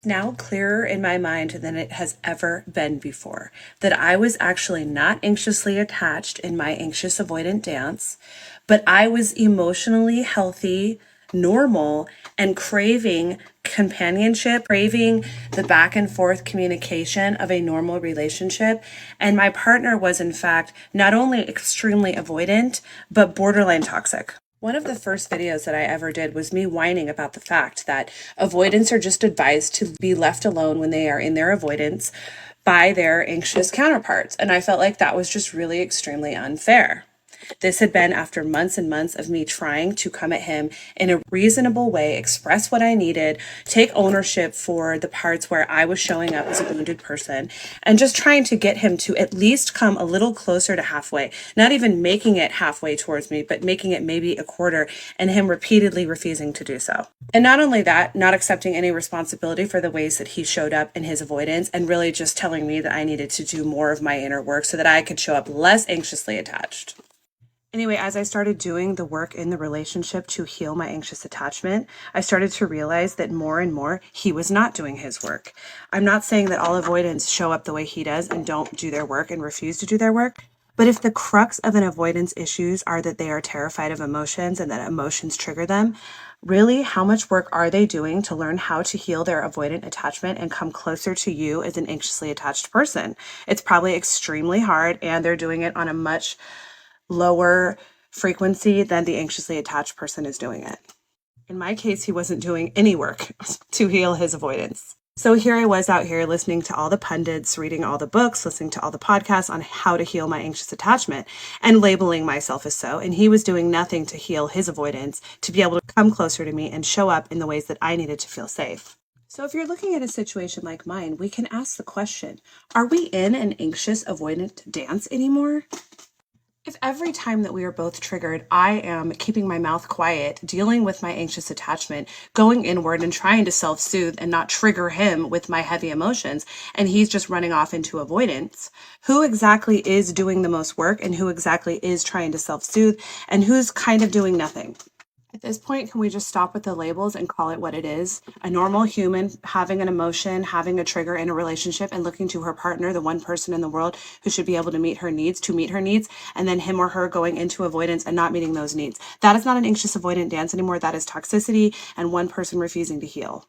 Now clearer in my mind than it has ever been before that I was actually not anxiously attached in my anxious avoidant dance, but I was emotionally healthy, normal, and craving companionship, craving the back and forth communication of a normal relationship. And my partner was, in fact, not only extremely avoidant, but borderline toxic. One of the first videos that I ever did was me whining about the fact that avoidants are just advised to be left alone when they are in their avoidance by their anxious counterparts. And I felt like that was just really extremely unfair. This had been after months and months of me trying to come at him in a reasonable way, express what I needed, take ownership for the parts where I was showing up as a wounded person, and just trying to get him to at least come a little closer to halfway, not even making it halfway towards me, but making it maybe a quarter, and him repeatedly refusing to do so. And not only that, not accepting any responsibility for the ways that he showed up in his avoidance, and really just telling me that I needed to do more of my inner work so that I could show up less anxiously attached. Anyway, as I started doing the work in the relationship to heal my anxious attachment, I started to realize that more and more he was not doing his work. I'm not saying that all avoidants show up the way he does and don't do their work and refuse to do their work. But if the crux of an avoidance issues are that they are terrified of emotions and that emotions trigger them, really, how much work are they doing to learn how to heal their avoidant attachment and come closer to you as an anxiously attached person? It's probably extremely hard, and they're doing it on a much lower frequency than the anxiously attached person is doing it. In my case, he wasn't doing any work to heal his avoidance. So here I was out here listening to all the pundits, reading all the books, listening to all the podcasts on how to heal my anxious attachment and labeling myself as so. And he was doing nothing to heal his avoidance, to be able to come closer to me and show up in the ways that I needed to feel safe. So if you're looking at a situation like mine, we can ask the question, are we in an anxious avoidant dance anymore? If every time that we are both triggered, I am keeping my mouth quiet, dealing with my anxious attachment, going inward and trying to self-soothe and not trigger him with my heavy emotions, and he's just running off into avoidance, who exactly is doing the most work and who exactly is trying to self-soothe and who's kind of doing nothing? At this point, can we just stop with the labels and call it what it is? A normal human having an emotion, having a trigger in a relationship and looking to her partner, the one person in the world who should be able to meet her needs, and then him or her going into avoidance and not meeting those needs. That is not an anxious avoidant dance anymore. That is toxicity and one person refusing to heal.